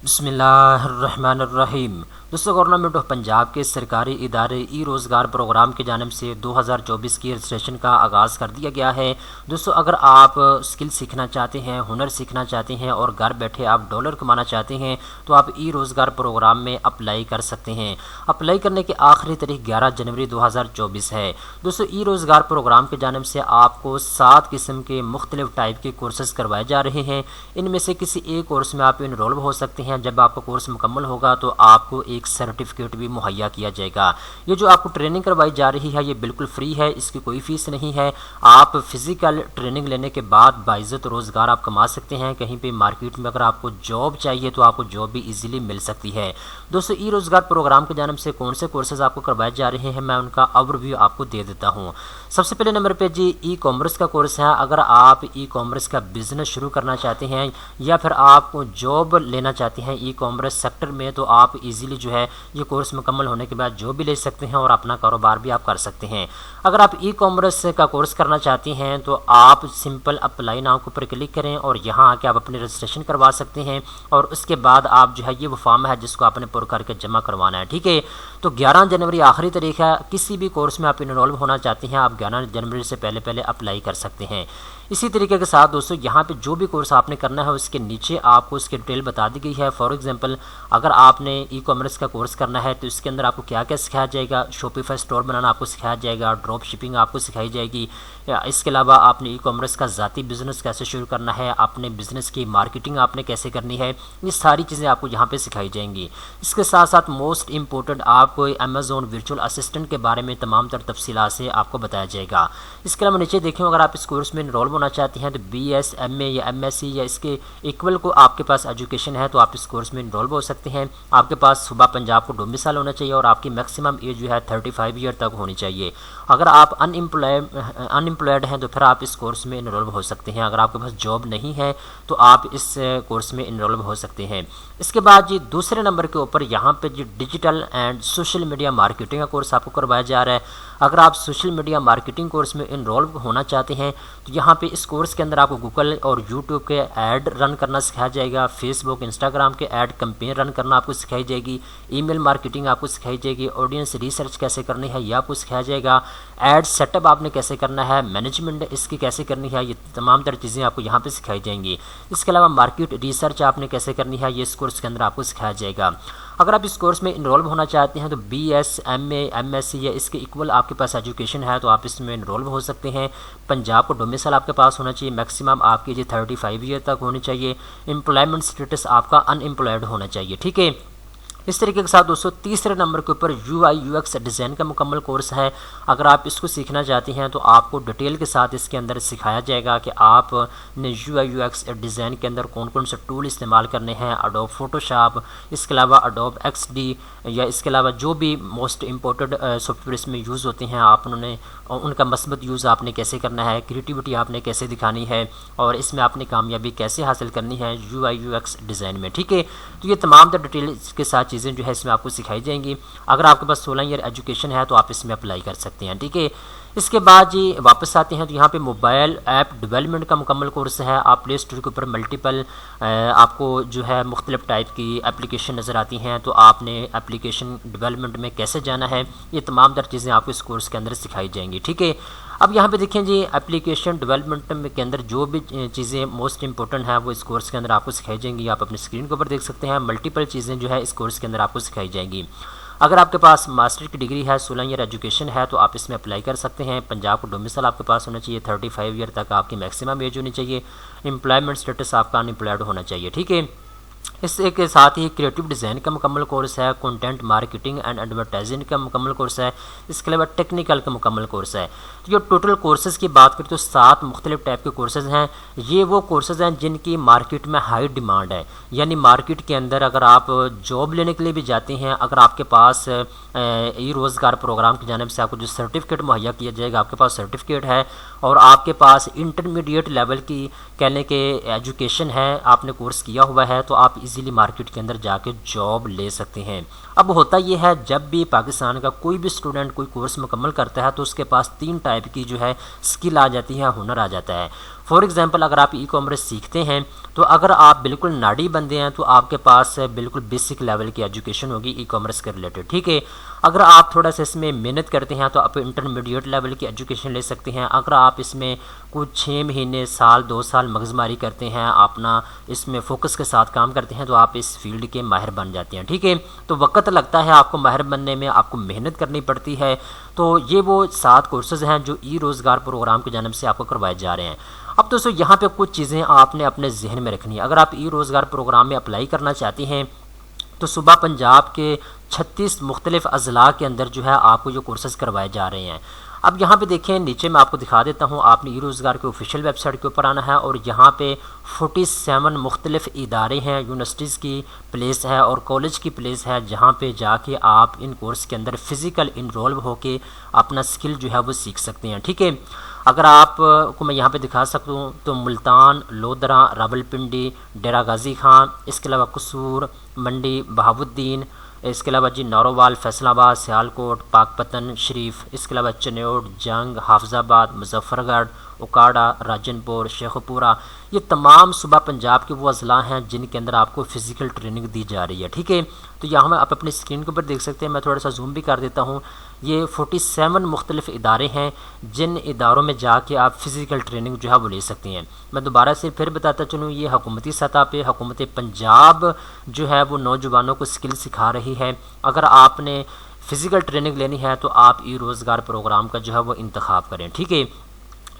बिस्मिल्लाहिर्रहमानिर्रहीम। दोस्तों, government of Punjab के सरकारी इदारे ई रोज़गार प्रोग्राम की जानिब से 2024 की रजिस्ट्रेशन का आगाज़ कर दिया गया है। दोस्तों, अगर आप स्किल सीखना चाहते हैं, हुनर सीखना चाहते हैं और घर बैठे आप डॉलर कमाना चाहते हैं तो आप ई रोज़गार प्रोग्राम में अप्लाई कर सकते हैं। अप्लाई करने की आखिरी तारीख 11 जनवरी 2024 है। दोस्तों, ई रोज़गार प्रोग्राम की जानिब से आपको 7 किस्म के मुख्तलिफ टाइप के कोर्सेज़ करवाए जा रहे हैं। इनमें से किसी एक कोर्स में आप इनरोल हो सकते हैं। जब आपका कोर्स मुकम्मल होगा तो आपको एक सर्टिफिकेट भी मुहैया किया जाएगा। ये जो आपको ट्रेनिंग करवाई जा रही है ये बिल्कुल फ्री है, इसकी कोई फीस नहीं है। आप फिज़िकल ट्रेनिंग लेने के बाद बाइज़्ज़त रोज़गार आप कमा सकते हैं। कहीं पे मार्केट में अगर आपको जॉब चाहिए तो आपको जॉब भी इजीली मिल सकती है। दोस्तों, ई रोज़गार प्रोग्राम की जानिब से कौन से कोर्सेज़ आपको करवाए जा रहे हैं मैं उनका ओवरव्यू आपको दे देता हूँ। सबसे पहले नंबर पे जी ई कॉमर्स का कोर्स है। अगर आप ई कॉमर्स का बिज़नेस शुरू करना चाहते हैं या फिर आप जॉब लेना चाहते हैं ई कॉमर्स सेक्टर में तो आप इजीली जो है ये कोर्स मुकम्मल होने के बाद जॉब भी ले सकते हैं और अपना कारोबार भी आप कर सकते हैं। अगर आप ई कॉमर्स का कोर्स करना चाहते हैं तो आप सिंपल अप्लाई नाउ के ऊपर क्लिक करें और यहाँ आके आप अपनी रजिस्ट्रेशन करवा सकते हैं और उसके बाद आप जो है ये वो फॉर्म है जिसको आपने पुर करके जमा करवाना है। ठीक है, तो 11 जनवरी आखिरी तारीख है। किसी भी कोर्स में आप इनरोल होना चाहते हैं आप 11 जनवरी से पहले पहले अप्लाई कर सकते हैं। इसी तरीके के साथ दोस्तों यहाँ पे जो भी कोर्स आपने करना है उसके नीचे आपको उसकी डिटेल बता दी गई है। फॉर एग्जांपल, अगर आपने ई कॉमर्स का कोर्स करना है तो इसके अंदर आपको क्या क्या सिखाया जाएगा। शॉपिफाई स्टोर बनाना आपको सिखाया जाएगा, ड्रॉप शिपिंग आपको सिखाई जाएगी। इसके अलावा आपने ई कॉमर्स का ज़ाती बिज़नेस कैसे शुरू करना है, अपने बिज़नेस की मार्केटिंग आपने कैसे करनी है, ये सारी चीज़ें आपको यहाँ पे सिखाई जाएंगी। इसके साथ साथ मोस्ट इम्पोर्टेंट आपको अमेज़ॉन वर्चुअल असिस्टेंट के बारे में तमाम तर तफसीलात से आपको बताया जाएगा। इसके अलावा नीचे देखें, अगर आप इस कोर्स में इनरोल होना चाहते हैं तो BS, MA या MSc या इसके इक्वल को आपके पास एजुकेशन है तो आप इस कोर्स में इनरोल हो सकते हैं। आपके पास सुबह पंजाब को डोमिसाइल होना चाहिए और आपकी मैक्सिमम एज जो है 35 ईयर तक होनी चाहिए। अगर आप अनएम्प्लॉयड हैं तो फिर आप इस कोर्स में इनरोल हो सकते हैं। अगर आपके पास जॉब नहीं है तो आप इस कोर्स में इनरोल हो सकते हैं। इसके बाद जी दूसरे नंबर के ऊपर यहाँ पे जी digital and social media marketing का कोर्स आपको करवाया जा रहा है। अगर आप सोशल मीडिया मार्केटिंग कोर्स में इनरोल होना चाहते हैं तो यहाँ पे इस कोर्स के अंदर आपको गूगल और यूट्यूब के ऐड रन करना सिखाया जाएगा। फेसबुक, इंस्टाग्राम के ऐड कैंपेन रन करना आपको सिखाई जाएगी। ईमेल मार्केटिंग आपको सिखाई जाएगी। ऑडियंस रिसर्च कैसे करनी है ये आपको सिखाया जाएगा। ऐड सेटअप आपने कैसे करना है, मैनेजमेंट इसकी कैसे करनी है, ये तमाम तरह चीज़ें आपको यहाँ पे सिखाई जाएंगी। इसके अलावा मार्केट रिसर्च आपने कैसे करनी है ये इस कोर्स के अंदर आपको सिखाया जाएगा। अगर आप इस कोर्स में इनरोल होना चाहते हैं तो BS, MA, MSc या इसके इक्वल आपके पास एजुकेशन है तो आप इसमें इनरोल हो सकते हैं। पंजाब को डोमिसाइल आपके पास होना चाहिए। मैक्सिमम आपकी जी 35 ईयर तक होनी चाहिए। एम्प्लॉयमेंट स्टेटस आपका अनएम्प्लॉयड होना चाहिए। ठीक है, इस तरीके के साथ दोस्तों तीसरे नंबर के ऊपर UI UX डिज़ाइन का मुकम्मल कोर्स है। अगर आप इसको सीखना चाहते हैं तो आपको डिटेल के साथ इसके अंदर सिखाया जाएगा कि आपने UI UX डिज़ाइन के अंदर कौन कौन से टूल इस्तेमाल करने हैं। अडोब फोटोशॉप, इसके अलावा अडोब XD या इसके अलावा जो भी मोस्ट इम्पोर्टेंट सॉफ्टवेयर इसमें यूज़ होते हैं आप उनका मस्बत यूज़ आपने कैसे करना है, क्रिएटिविटी आपने कैसे दिखानी है और इसमें आपने कामयाबी कैसे हासिल करनी है UI UX डिज़ाइन में। ठीक है, तो ये तमाम तर डिटेल के साथ चीज़ें जो है इसमें आपको सिखाई जाएंगी। अगर आपके पास 16 ईयर एजुकेशन है तो आप इसमें अप्लाई कर सकते हैं। ठीक है, इसके बाद जी वापस आते हैं तो यहाँ पे मोबाइल ऐप डेवलपमेंट का मुकम्मल कोर्स है। आप प्ले स्टोर के ऊपर मल्टीपल आपको जो है मुख्तलिफ टाइप की एप्लीकेशन नज़र आती हैं तो आपने एप्लीकेशन डेवलपमेंट में कैसे जाना है ये तमाम तर चीज़ें आपको इस कोर्स के अंदर सिखाई जाएंगी। ठीक है, अब यहाँ पे देखें जी एप्लीकेशन डेवलपमेंट के अंदर जो भी चीज़ें मोस्ट इंपॉर्टेंट है वो इस कोर्स के अंदर आपको सिखाई जाएंगी। आप अपनी स्क्रीन के ऊपर देख सकते हैं मल्टीपल चीज़ें जो है इस कोर्स के अंदर आपको सिखाई जाएंगी। अगर आपके पास मास्टर की डिग्री है, 16 ईयर एजुकेशन है तो आप इसमें अप्लाई कर सकते हैं। पंजाब को डोमिसाइल आपके पास होना चाहिए। 35 ईयर तक आपकी मैक्सिमम एज होनी चाहिए। एम्प्लॉयमेंट स्टेटस आपका अनएम्प्लॉयड होना चाहिए। ठीक है, इसके के साथ ही क्रिएटिव डिज़ाइन का मुकम्मल कोर्स है। कंटेंट मार्केटिंग एंड एडवर्टाइजिंग का मुकम्मल कोर्स है। इसके अलावा टेक्निकल का मुकम्मल कोर्स है। तो ये टोटल कोर्सेज की बात करें तो 7 मुख्तलिफ टाइप के कोर्सेज हैं। ये वो कोर्सेज हैं जिनकी मार्केट में हाई डिमांड है, यानी मार्केट के अंदर अगर आप जॉब लेने के लिए भी जाते हैं, अगर आपके पास ई रोज़गार प्रोग्राम की जानिब से आपको जो सर्टिफिकेट मुहैया किया जाएगा, आपके पास सर्टिफिकेट है और आपके पास इंटरमीडिएट लेवल की कहने के एजुकेशन है, आपने कोर्स किया हुआ है तो आप इजीली मार्केट के अंदर जाके जॉब ले सकते हैं। अब होता यह है, जब भी पाकिस्तान का कोई भी स्टूडेंट कोई कोर्स मुकम्मल करता है तो उसके पास 3 टाइप की जो है स्किल आ जाती है, हुनर आ जाता है। फॉर एग्जांपल, अगर आप ई कॉमर्स सीखते हैं तो अगर आप बिल्कुल नाड़ी बंदे हैं तो आपके पास बिल्कुल बेसिक लेवल की एजुकेशन होगी ई कॉमर्स के रिलेटेड, ठीक है। अगर आप थोड़ा सा इसमें मेहनत करते हैं तो आप इंटरमीडिएट लेवल की एजुकेशन ले सकते हैं। अगर आप इसमें कुछ 6 महीने, साल, 2 साल मगजमारी करते हैं, अपना इसमें फोकस के साथ काम करते हैं तो आप इस फील्ड के माहिर बन जाते हैं, ठीक है। तो वक्त लगता है आपको माहिर बनने में, आपको मेहनत करनी पड़ती है। तो ये वो 7 कोर्सेज़ हैं जो ई रोज़गार प्रोग्राम की जानिब से आपको करवाए जा रहे हैं। अब दोस्तों यहाँ पे कुछ चीज़ें आपने अपने जहन में रखनी है। अगर आप ई रोज़गार प्रोग्राम में अप्लाई करना चाहती हैं तो सूबा पंजाब के 36 मुख्तलिफ अजला के अंदर जो है आपको ये कोर्सेज़ करवाए जा रहे हैं। अब यहाँ पे देखें, नीचे मैं आपको दिखा देता हूँ, आपने ई रोज़गार के ऑफिशियल वेबसाइट के ऊपर आना है और यहाँ पे 47 मुख्तलिफ इदारे हैं, यूनिवर्सिटीज़ की प्लेस है और कॉलेज की प्लेस है, जहाँ पे जाके आप इन कोर्स के अंदर फ़िज़िकल इनरोल्व होके अपना स्किल जो है वो सीख सकते हैं, ठीक है। अगर आप को मैं यहाँ पे दिखा सकता हूँ तो मुल्तान, लोधरा, रावलपिंडी, डेरा गाजी खान, इसके अलावा कसूर, मंडी, बहावुद्दीन, इसके अलावा जी नारोवाल, फैसलाबाद, सियालकोट, पाकपतन शरीफ, इसके अलावा चनौट, जंग, हाफजाबाद, मुजफ्फरगढ़, उकाड़ा, राजनपुर, शेखपुरा, ये तमाम सूबा पंजाब के वो अजला हैं जिनके अंदर आपको फ़िज़िकल ट्रेनिंग दी जा रही है, ठीक है। तो यहाँ मैं आप अपनी स्क्रीन के ऊपर देख सकते हैं, मैं थोड़ा सा जूम भी कर देता हूँ। ये 47 मुख्तलिफ इदारे हैं जिन इदारों में जाके आप फ़िज़िकल ट्रेनिंग जो है वो ले सकते हैं। मैं दोबारा से फिर बताता चलूँ, ये हुकूमती सतह पे हुकूमत पंजाब जो है वो नौजवानों को स्किल सिखा रही है। अगर आपने फ़िज़िकल ट्रेनिंग लेनी है तो आप ई रोज़गार प्रोग्राम का जो है वो इंतखाब करें, ठीक है।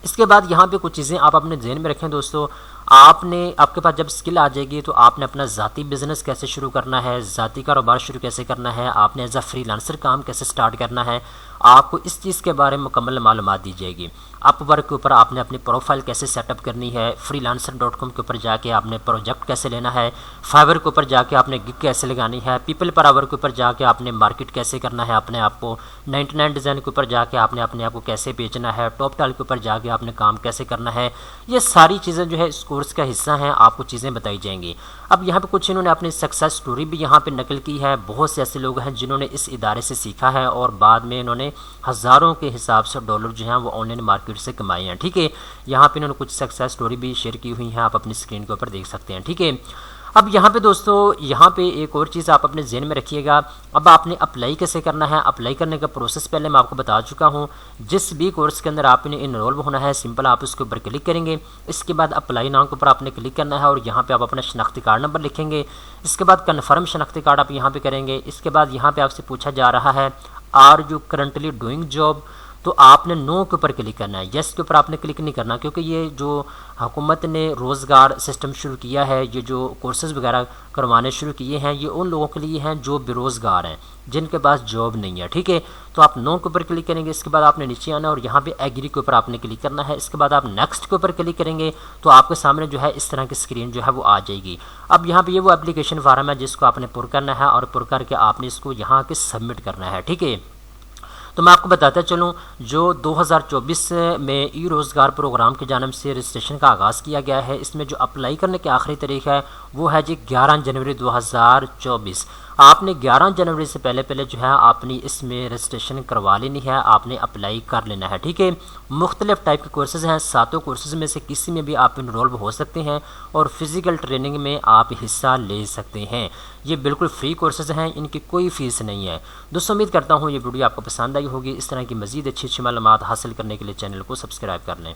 इसके बाद यहाँ पे कुछ चीज़ें आप अपने ज़हन में रखें दोस्तों। आपके पास जब स्किल आ जाएगी तो आपने अपना ज़ाती बिज़नेस कैसे शुरू करना है, ज़ाती कारोबार शुरू कैसे करना है, आपने एज अ फ्रीलांसर काम कैसे स्टार्ट करना है, आपको इस चीज़ के बारे में मुकम्मल मालूमात दी जाएगी। अपवर्क के ऊपर आपने अपनी प्रोफाइल कैसे सेटअप करनी है, freelancer.com के ऊपर जाके आपने प्रोजेक्ट कैसे लेना है, फाइवर के ऊपर जाके आपने गिग कैसे लगानी है, पीपल पर आवर के ऊपर जाके आपने मार्केट कैसे करना है अपने आप को, 99 डिज़ाइन के ऊपर जाके आपने अपने आप को कैसे बेचना है, टॉप टाल के ऊपर जाके आपने काम कैसे करना है। ये सारी चीज़ें जो है इस कोर्स का हिस्सा हैं, आपको चीज़ें बताई जाएंगी। अब यहाँ पे कुछ इन्होंने अपनी सक्सेस स्टोरी भी यहाँ पे नकल की है। बहुत से ऐसे लोग हैं जिन्होंने इस इदारे से सीखा है और बाद में इन्होंने हज़ारों के हिसाब से डॉलर जो हैं वो ऑनलाइन मार्केट से कमाए हैं, ठीक है। यहाँ पे इन्होंने कुछ सक्सेस स्टोरी भी शेयर की हुई हैं, आप अपनी स्क्रीन के ऊपर देख सकते हैं, ठीक है। अब यहाँ पे दोस्तों, यहाँ पे एक और चीज़ आप अपने ज़हन में रखिएगा। अब आपने अप्लाई कैसे करना है, अप्लाई करने का प्रोसेस पहले मैं आपको बता चुका हूँ। जिस भी कोर्स के अंदर आपने इनरोल होना है, सिंपल आप उसके ऊपर क्लिक करेंगे। इसके बाद अप्लाई नाउ के ऊपर आपने क्लिक करना है और यहाँ पे आप अपना शनाख्ती कार्ड नंबर लिखेंगे। इसके बाद कन्फर्म शनाख्ती कार्ड आप यहाँ पे करेंगे। इसके बाद यहाँ पे आपसे पूछा जा रहा है, are you currently doing job, तो आपने नो के ऊपर क्लिक करना है, यस के ऊपर आपने क्लिक नहीं करना, क्योंकि ये जो हुकूमत ने रोज़गार सिस्टम शुरू किया है, ये जो कोर्सेज़ वगैरह करवाने शुरू किए हैं, ये उन लोगों के लिए हैं जो बेरोज़गार हैं, जिनके पास जॉब नहीं है, ठीक है। तो आप नो के ऊपर क्लिक करेंगे। इसके बाद आपने नीचे आना और यहाँ पे एग्री के ऊपर आपने क्लिक करना है। इसके बाद आप नेक्स्ट के ऊपर क्लिक करेंगे तो आपके सामने जो है इस तरह की स्क्रीन जो है वो आ जाएगी। अब यहाँ पे ये वो एप्लीकेशन फार्म है जिसको आपने पुर करना है और पुर करके आपने इसको यहाँ के सबमिट करना है, ठीक है। तो मैं आपको बताता चलूँ, जो 2024 में ई रोज़गार प्रोग्राम की जानिब से रजिस्ट्रेशन का आगाज़ किया गया है, इसमें जो अप्लाई करने की आखिरी तारीख है वो है जी 11 जनवरी 2024। आपने 11 जनवरी से पहले जो है अपनी इसमें रजिस्ट्रेशन करवा लेनी है, आपने अप्लाई कर लेना है, ठीक है। मुख्तलिफ टाइप के कोर्सेज़ हैं, 7 कोर्सेज़ में से किसी में भी आप इनरोल्व हो सकते हैं और फिज़िकल ट्रेनिंग में आप हिस्सा ले सकते हैं। ये बिल्कुल फ्री कोर्सेज़ हैं, इनकी कोई फ़ीस नहीं है। दोस्तों, उम्मीद करता हूँ ये वीडियो आपको पसंद आई होगी। इस तरह की मज़ीद अच्छी मालूमात हासिल करने के लिए चैनल को सब्सक्राइब कर लें।